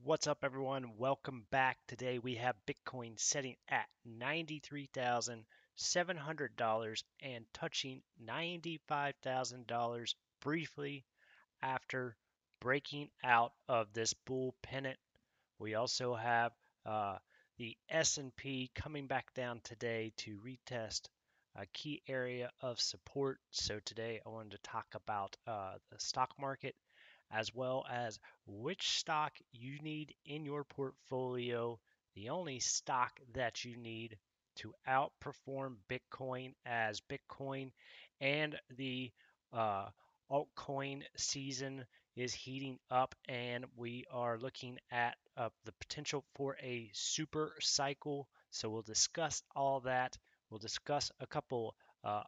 What's up, everyone? Welcome back. Today we have Bitcoin setting at $93,700 and touching $95,000 briefly after breaking out of this bull pennant. We also have the S&P coming back down today to retest a key area of support. So today I wanted to talk about the stock market as well as which stock you need in your portfolio, the only stock that you need to outperform Bitcoin as Bitcoin and the uh, altcoin season is heating up, and we are looking at the potential for a super cycle. So we'll discuss all that. We'll discuss a couple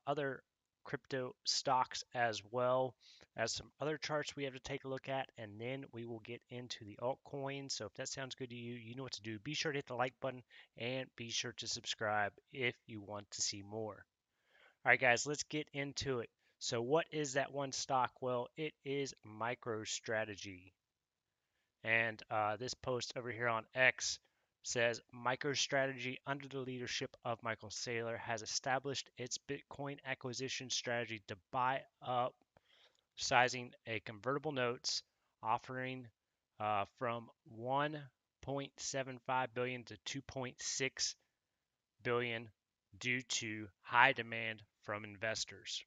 other crypto stocks as well as some other charts we have to take a look at, and then we will get into the altcoins. So if that sounds good to you, you know what to do. Be sure to hit the like button and be sure to subscribe if you want to see more. All right, guys, let's get into it. So what is that one stock? Well, it is MicroStrategy. And this post over here on X says MicroStrategy, under the leadership of Michael Saylor, has established its Bitcoin acquisition strategy to buy up sizing a convertible notes offering from 1.75 billion to 2.6 billion due to high demand from investors.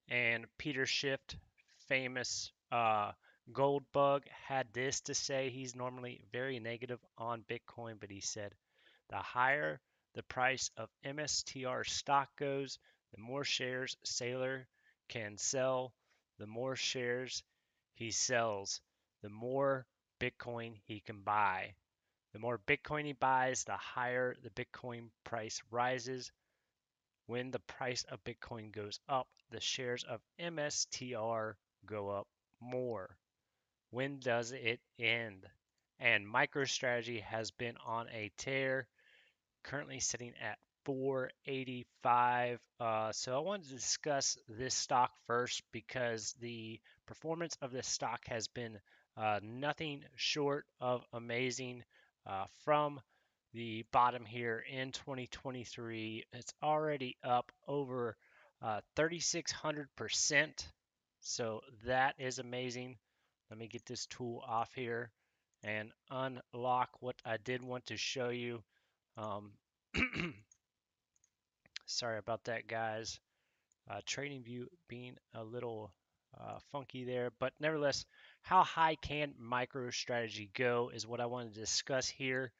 And Peter Schiff, famous gold bug, had this to say. He's normally very negative on Bitcoin, but he said, the higher the price of MSTR stock goes, the more shares Saylor can sell, the more shares he sells, the more Bitcoin he can buy. The more Bitcoin he buys, the higher the Bitcoin price rises. When the price of Bitcoin goes up, the shares of MSTR go up more. When does it end? And MicroStrategy has been on a tear, currently sitting at 485. So I wanted to discuss this stock first because the performance of this stock has been nothing short of amazing from the bottom here in 2023. It's already up over 3,600%. So that is amazing. Let me get this tool off here and unlock what I did want to show you. Sorry about that, guys. Trading view being a little funky there, but nevertheless, how high can MicroStrategy go is what I want to discuss here.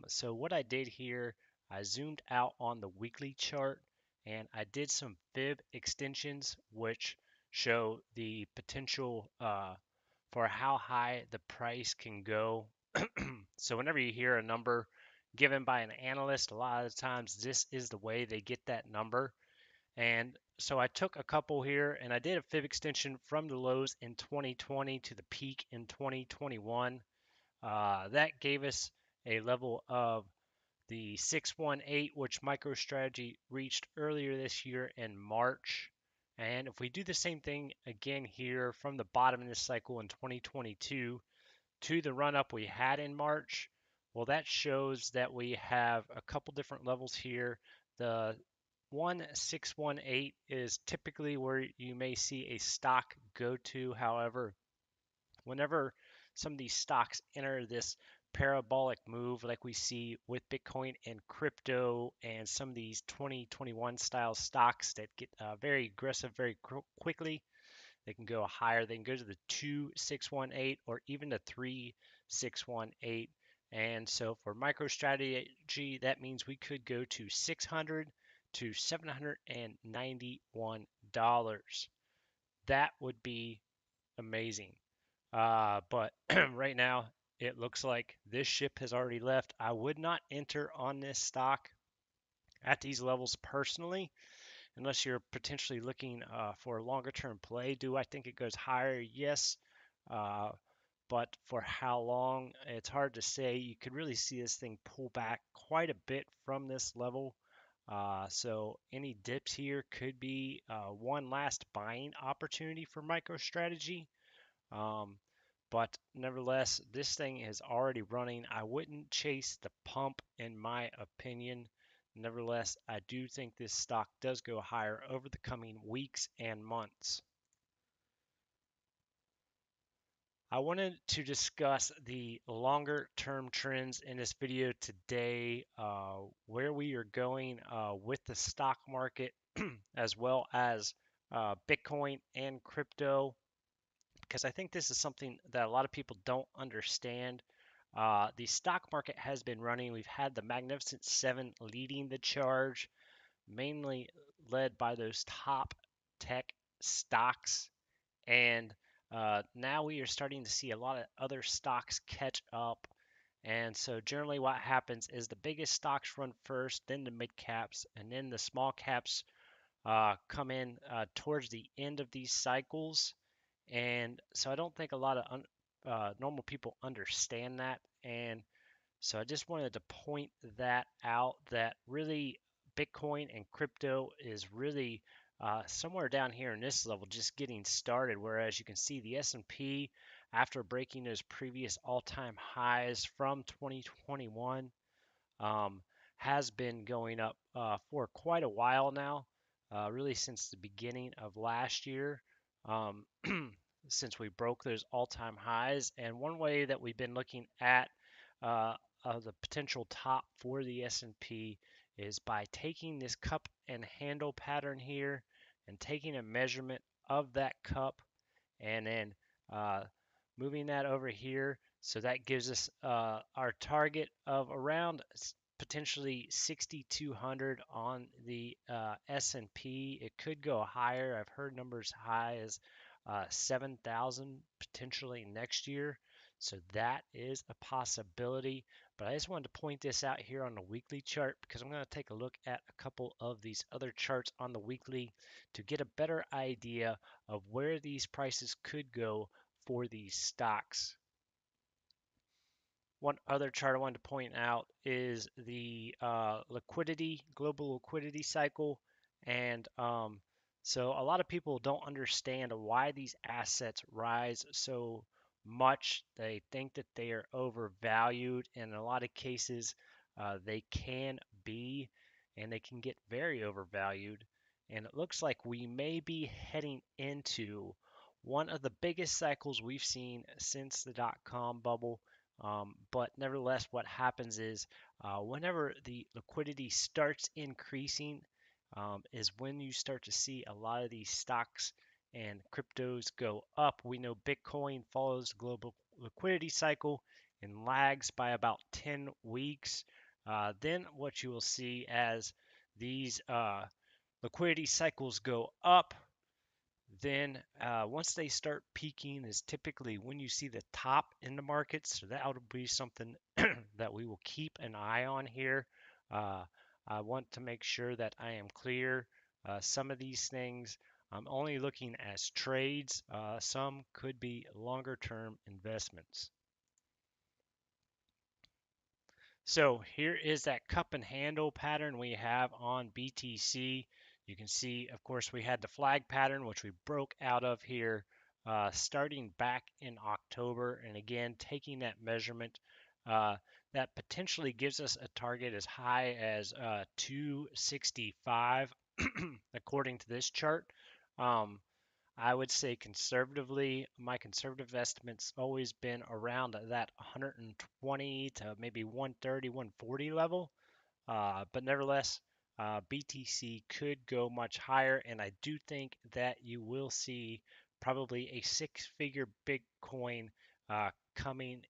So what I did here, I zoomed out on the weekly chart and I did some fib extensions, which show the potential for how high the price can go. So whenever you hear a number given by an analyst, a lot of the times this is the way they get that number. And so I took a couple here and I did a fib extension from the lows in 2020 to the peak in 2021. That gave us a level of the 618, which MicroStrategy reached earlier this year in March. And if we do the same thing again here from the bottom of this cycle in 2022 to the run up we had in March, well, that shows that we have a couple different levels here. The 1618 is typically where you may see a stock go to. However, whenever some of these stocks enter this parabolic move like we see with Bitcoin and crypto and some of these 2021 style stocks that get very aggressive very quickly, they can go higher. They can go to the 2618 or even the 3618. And so for MicroStrategy, that means we could go to $600 to $791. That would be amazing. But right now, it looks like this ship has already left. I would not enter on this stock at these levels personally, unless you're potentially looking for a longer term play. Do I think it goes higher? Yes. Uh, but for how long, it's hard to say. You could really see this thing pull back quite a bit from this level. So any dips here could be one last buying opportunity for MicroStrategy. Um, But nevertheless, this thing is already running. I wouldn't chase the pump, in my opinion. Nevertheless, I do think this stock does go higher over the coming weeks and months. I wanted to discuss the longer term trends in this video today, where we are going with the stock market, as well as Bitcoin and crypto, because I think this is something that a lot of people don't understand. The stock market has been running. We've had the Magnificent Seven leading the charge, mainly led by those top tech stocks. And now we are starting to see a lot of other stocks catch up. And so generally what happens is the biggest stocks run first, then the mid caps, and then the small caps come in towards the end of these cycles. And so I don't think a lot of normal people understand that. And so I just wanted to point that out, that really Bitcoin and crypto is really somewhere down here in this level, just getting started. Whereas you can see the S&P, after breaking those previous all-time highs from 2021, um, has been going up for quite a while now, really since the beginning of last year, since we broke those all-time highs. And one way that we've been looking at uh, the potential top for the S&P is by taking this cup and handle pattern here and taking a measurement of that cup, and then uh, moving that over here. So that gives us our target of around potentially 6,200 on the S&P. It could go higher. I've heard numbers high as 7,000 potentially next year. So that is a possibility. But I just wanted to point this out here on the weekly chart, because I'm going to take a look at a couple of these other charts on the weekly to get a better idea of where these prices could go for these stocks. One other chart I wanted to point out is the global liquidity cycle. And so a lot of people don't understand why these assets rise so much. They think that they are overvalued. In a lot of cases, they can be, and they can get very overvalued. And it looks like we may be heading into one of the biggest cycles we've seen since the dot-com bubble. But nevertheless, what happens is whenever the liquidity starts increasing, is when you start to see a lot of these stocks and cryptos go up. We know Bitcoin follows the global liquidity cycle and lags by about 10 weeks. Then what you will see as these liquidity cycles go up, then once they start peaking is typically when you see the top in the markets. So that will be something that we will keep an eye on here. I want to make sure that I am clear. Some of these things I'm only looking as trades. Some could be longer term investments. So here is that cup and handle pattern we have on BTC. You can see, of course, we had the flag pattern, which we broke out of here starting back in October. And again, taking that measurement, that potentially gives us a target as high as 265, according to this chart. I would say conservatively, my conservative estimate's always been around that 120 to maybe 130, 140 level. But nevertheless, BTC could go much higher, and I do think that you will see probably a six-figure Bitcoin coming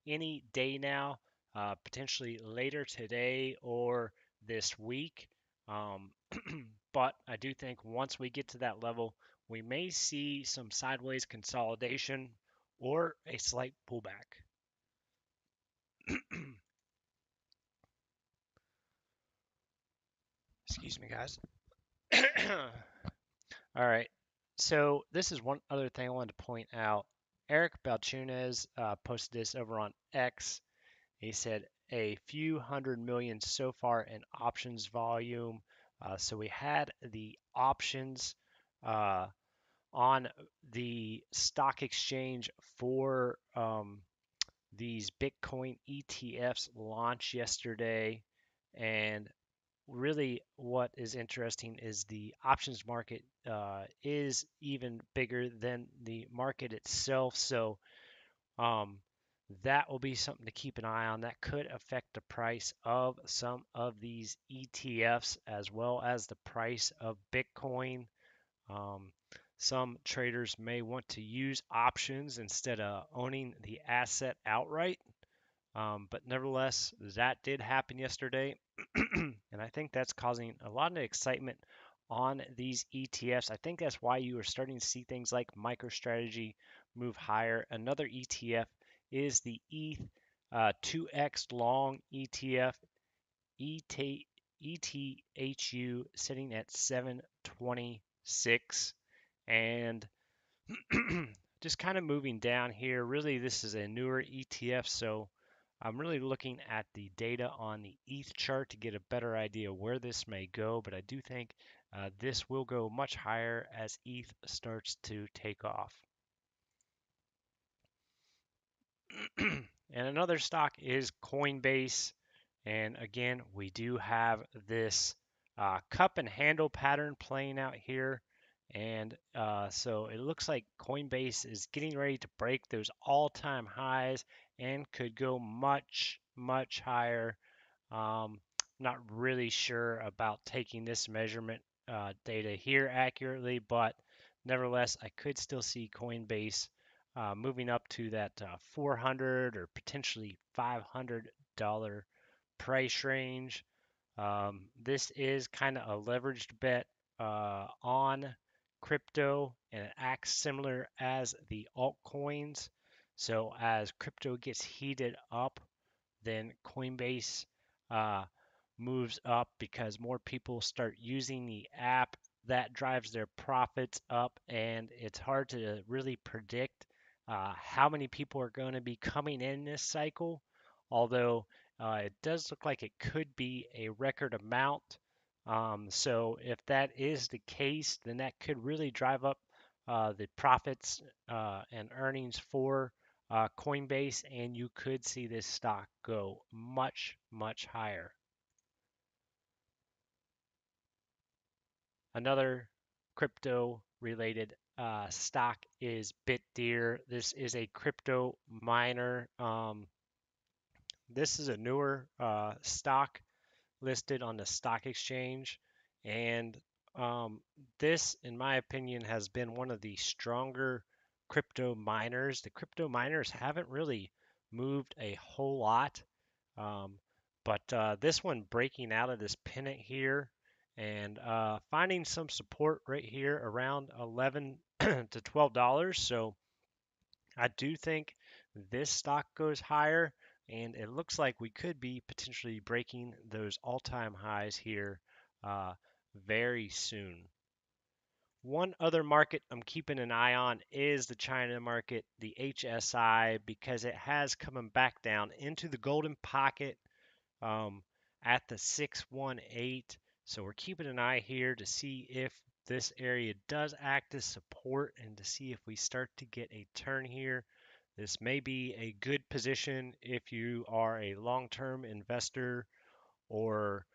any day now, potentially later today or this week. Um, but I do think once we get to that level, we may see some sideways consolidation or a slight pullback. Excuse me, guys. All right. So this is one other thing I wanted to point out. 𝗗𝗶𝘀𝗰𝗶 posted this over on X. He said a few hundred million so far in options volume. So we had the options on the stock exchange for these Bitcoin ETFs launched yesterday. And really, what is interesting is the options market is even bigger than the market itself. So um, that will be something to keep an eye on. That could affect the price of some of these ETFs as well as the price of Bitcoin. Um, some traders may want to use options instead of owning the asset outright. But nevertheless, that did happen yesterday. And I think that's causing a lot of excitement on these ETFs. I think that's why you are starting to see things like MicroStrategy move higher. Another ETF is the ETH 2X long ETF, ETHU, sitting at 726. And just kind of moving down here, really this is a newer ETF, so I'm really looking at the data on the ETH chart to get a better idea where this may go, but I do think this will go much higher as ETH starts to take off. And another stock is Coinbase. And again, we do have this cup and handle pattern playing out here. And so it looks like Coinbase is getting ready to break those all-time highs and could go much, much higher. Not really sure about taking this measurement data here accurately, but nevertheless, I could still see Coinbase moving up to that 400 or potentially $500 price range. This is kind of a leveraged bet on crypto, and it acts similar as the altcoins. So as crypto gets heated up, then Coinbase uh, moves up because more people start using the app. That drives their profits up, and it's hard to really predict how many people are going to be coming in this cycle. Although it does look like it could be a record amount. So if that is the case, then that could really drive up the profits and earnings for Coinbase, and you could see this stock go much, much higher. Another crypto related stock is BitDeer. This is a crypto miner. This is a newer stock listed on the stock exchange, and um, this, in my opinion, has been one of the stronger crypto miners. The crypto miners haven't really moved a whole lot, um, but this one breaking out of this pennant here and finding some support right here around 11 to $12. So I do think this stock goes higher, and it looks like we could be potentially breaking those all-time highs here very soon. One other market I'm keeping an eye on is the China market, the HSI, because it has come back down into the golden pocket um, at the 618. So we're keeping an eye here to see if this area does act as support and to see if we start to get a turn here. This may be a good position if you are a long-term investor or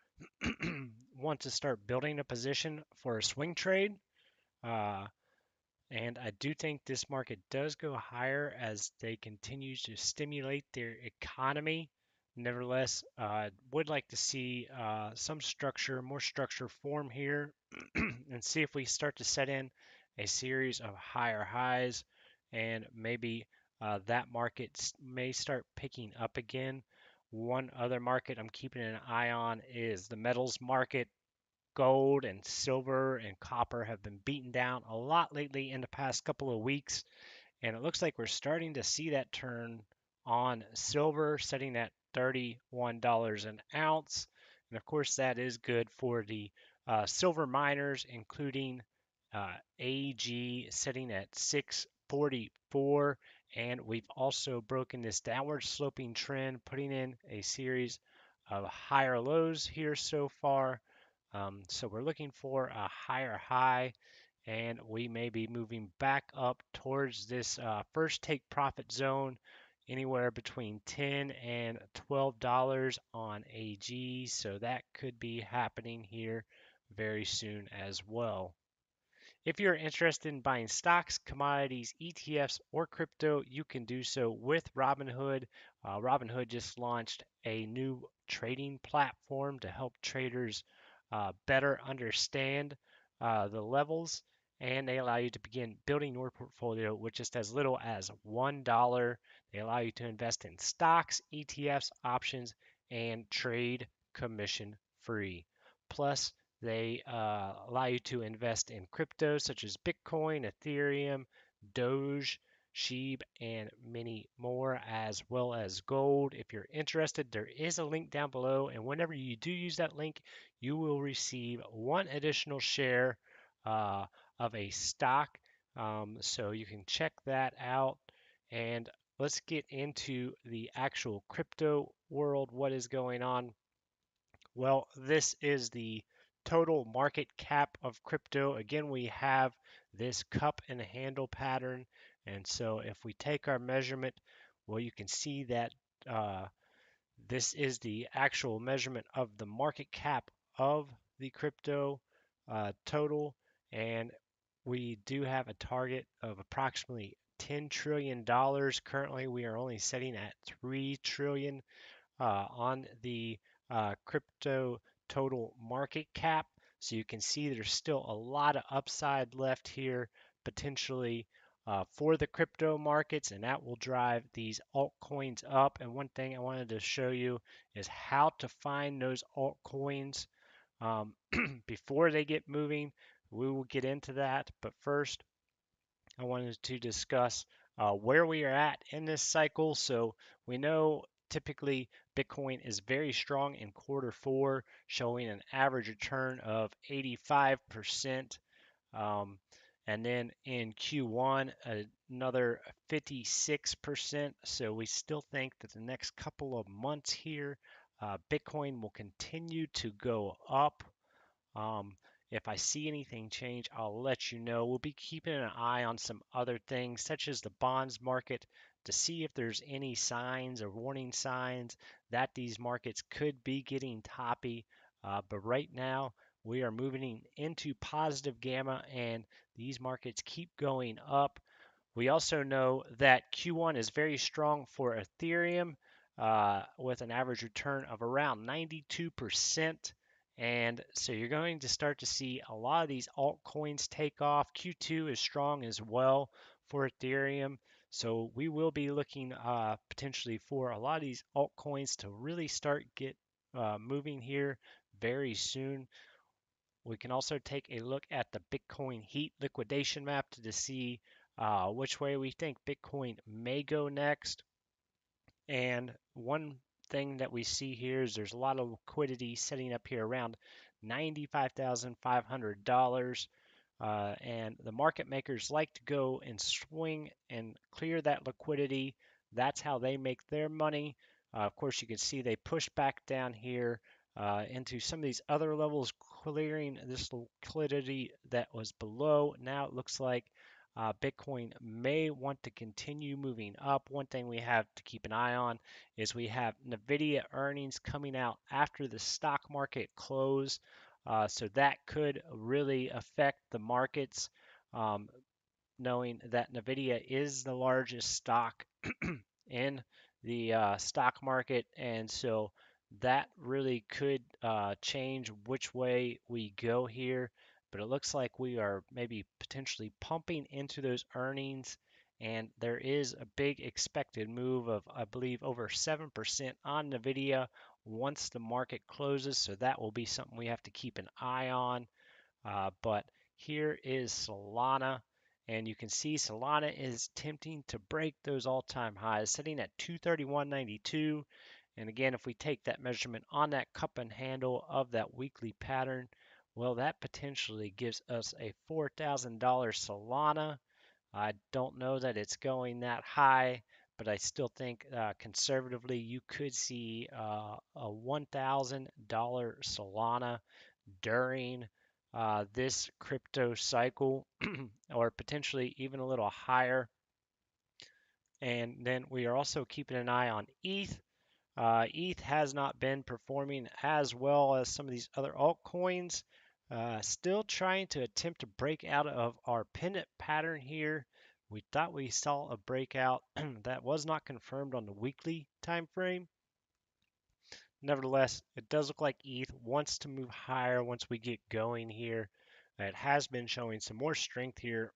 want to start building a position for a swing trade. Uh, and I do think this market does go higher as they continue to stimulate their economy. Nevertheless, would like to see some structure, more structure form here and see if we start to set in a series of higher highs and maybe that market may start picking up again. One other market I'm keeping an eye on is the metals market. Gold and silver and copper have been beaten down a lot lately in the past couple of weeks, and it looks like we're starting to see that turn on silver, setting at $31 an ounce. And of course, that is good for the silver miners, including AG, setting at 644. And we've also broken this downward sloping trend, putting in a series of higher lows here so far. So we're looking for a higher high, and we may be moving back up towards this first take profit zone anywhere between $10 and $12 on AG. So that could be happening here very soon as well. If you're interested in buying stocks, commodities, ETFs, or crypto, you can do so with Robinhood. Robinhood just launched a new trading platform to help traders better understand the levels, and they allow you to begin building your portfolio with just as little as $1. They allow you to invest in stocks, ETFs, options, and trade commission free. Plus, they allow you to invest in crypto such as Bitcoin, Ethereum, Doge, SHIB, and many more, as well as gold. If you're interested, there is a link down below, and whenever you do use that link, you will receive one additional share of a stock. So you can check that out. And let's get into the actual crypto world. What is going on? Well, this is the total market cap of crypto. Again, we have this cup and handle pattern. And so if we take our measurement, well, you can see that uh, this is the actual measurement of the market cap of the crypto total. And we do have a target of approximately $10 trillion. Currently, we are only setting at $3 trillion on the crypto total market cap. So you can see there's still a lot of upside left here potentially for the crypto markets, and that will drive these altcoins up. And one thing I wanted to show you is how to find those altcoins before they get moving. We will get into that, but first I wanted to discuss where we are at in this cycle. So we know typically Bitcoin is very strong in quarter four, showing an average return of 85%. Um, and then in Q1, another 56%. So we still think that the next couple of months here, Bitcoin will continue to go up. If I see anything change, I'll let you know. We'll be keeping an eye on some other things, such as the bonds market, to see if there's any signs or warning signs that these markets could be getting toppy. But right now, we are moving into positive gamma, and these markets keep going up. We also know that Q1 is very strong for Ethereum with an average return of around 92%. And so you're going to start to see a lot of these altcoins take off. Q2 is strong as well for Ethereum. So we will be looking potentially for a lot of these altcoins to really start get moving here very soon. We can also take a look at the Bitcoin heat liquidation map to see which way we think Bitcoin may go next. And one thing that we see here is there's a lot of liquidity setting up here around $95,500. And the market makers like to go and swing and clear that liquidity. That's how they make their money. Of course, you can see they push back down here into some of these other levels, clearing this liquidity that was below. Now it looks like Bitcoin may want to continue moving up. One thing we have to keep an eye on is we have NVIDIA earnings coming out after the stock market close. So that could really affect the markets, knowing that NVIDIA is the largest stock in the stock market. And so that really could change which way we go here. But it looks like we are maybe potentially pumping into those earnings. And there is a big expected move of, I believe, over 7% on NVIDIA once the market closes. So that will be something we have to keep an eye on. But here is Solana. And you can see Solana is attempting to break those all-time highs, sitting at 231.92. And again, if we take that measurement on that cup and handle of that weekly pattern, well, that potentially gives us a $4,000 Solana. I don't know that it's going that high, but I still think conservatively you could see a $1,000 Solana during this crypto cycle or potentially even a little higher. And then we are also keeping an eye on ETH. ETH has not been performing as well as some of these other altcoins. Still trying to attempt to break out of our pennant pattern here. We thought we saw a breakout that was not confirmed on the weekly time frame. Nevertheless, it does look like ETH wants to move higher once we get going here. It has been showing some more strength here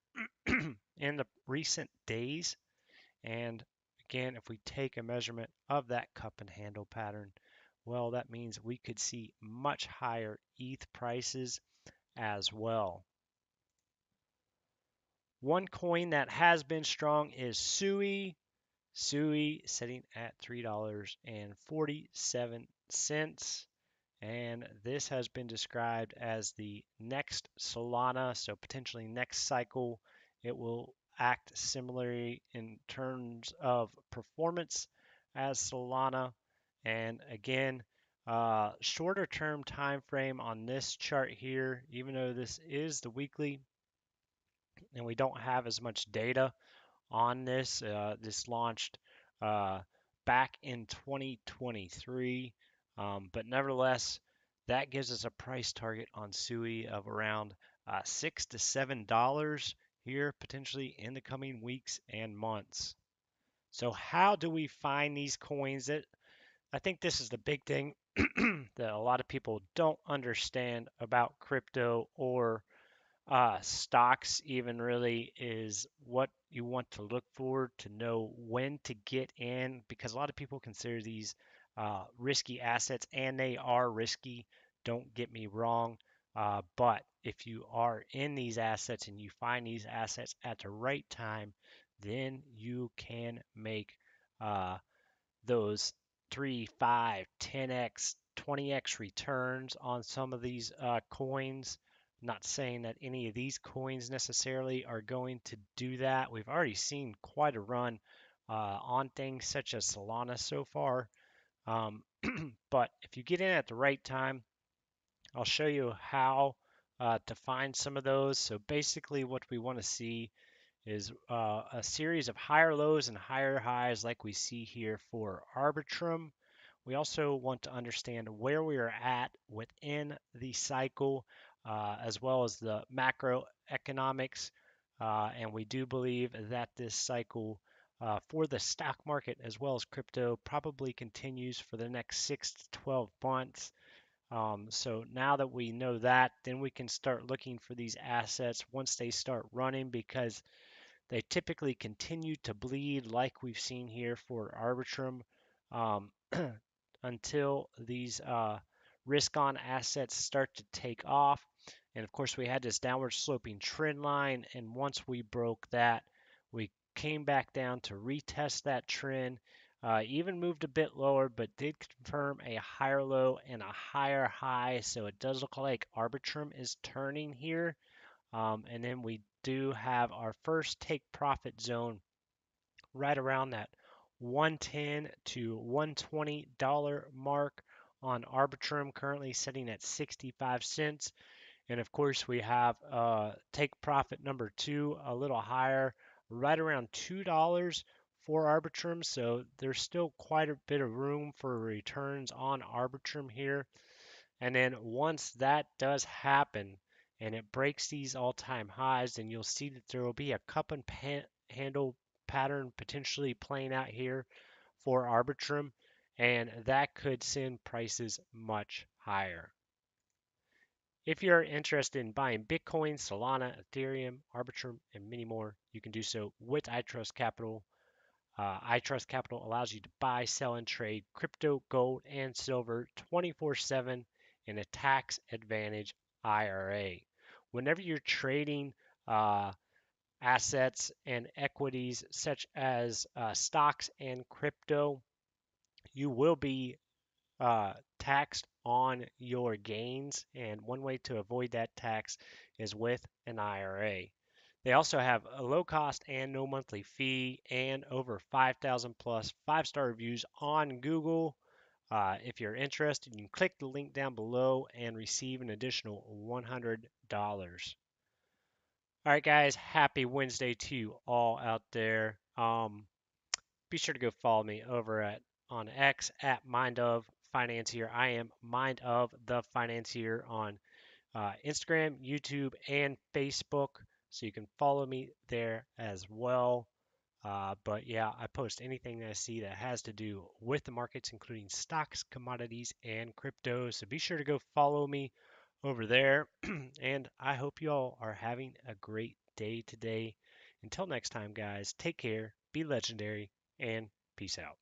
in the recent days. And again, if we take a measurement of that cup and handle pattern, well, that means we could see much higher ETH prices as well. One coin that has been strong is 𝗗𝗍. 𝗗𝗍 sitting at $3.47. And this has been described as the next Solana, so potentially next cycle. It will act similarly in terms of performance as Solana. And again, shorter term time frame on this chart here, even though this is the weekly and we don't have as much data on this. This launched back in 2023, but nevertheless, that gives us a price target on 𝗗𝗍 of around $6 to $7 here, potentially in the coming weeks and months. So how do we find these coins? I think this is the big thing that a lot of people don't understand about crypto or stocks even really is what you want to look for to know when to get in, because a lot of people consider these risky assets, and they are risky. Don't get me wrong. But if you are in these assets and you find these assets at the right time, then you can make those 3, 5, 10x, 20x returns on some of these coins. Not saying that any of these coins necessarily are going to do that. We've already seen quite a run on things such as Solana so far. But if you get in at the right time, I'll show you how to find some of those. So basically what we want to see is a series of higher lows and higher highs like we see here for Arbitrum. We also want to understand where we are at within the cycle, as well as the macroeconomics. And we do believe that this cycle for the stock market as well as crypto probably continues for the next 6 to 12 months. So now that we know that, then we can start looking for these assets once they start running, because they typically continue to bleed like we've seen here for Arbitrum until these risk-on assets start to take off. And of course, we had this downward sloping trend line, and once we broke that, we came back down to retest that trend. Even moved a bit lower, but did confirm a higher low and a higher high. So it does look like Arbitrum is turning here. And then we do have our first take profit zone right around that $110 to $120 mark on Arbitrum, currently sitting at 65 cents. And of course, we have take profit number 2 a little higher, right around $2 for Arbitrum. So there's still quite a bit of room for returns on Arbitrum here. And then once that does happen and it breaks these all-time highs, then you'll see that there will be a cup and handle pattern potentially playing out here for Arbitrum, and that could send prices much higher. If you're interested in buying Bitcoin, Solana, Ethereum, Arbitrum, and many more, you can do so with iTrust Capital. iTrust Capital allows you to buy, sell, and trade crypto, gold, and silver 24/7 in a tax advantage IRA. Whenever you're trading assets and equities such as stocks and crypto, you will be taxed on your gains, and one way to avoid that tax is with an IRA. They also have a low cost and no monthly fee, and over 5,000 plus 5-star reviews on Google. If you're interested, you can click the link down below and receive an additional $100. All right, guys, happy Wednesday to you all out there. Be sure to go follow me over on X at mindofthefinancier. I am Mind of the Financier on Instagram, YouTube, and Facebook, so you can follow me there as well. But yeah, I post anything that I see that has to do with the markets, including stocks, commodities, and crypto. So be sure to go follow me over there. And I hope you all are having a great day today. Until next time, guys, take care, be legendary, and peace out.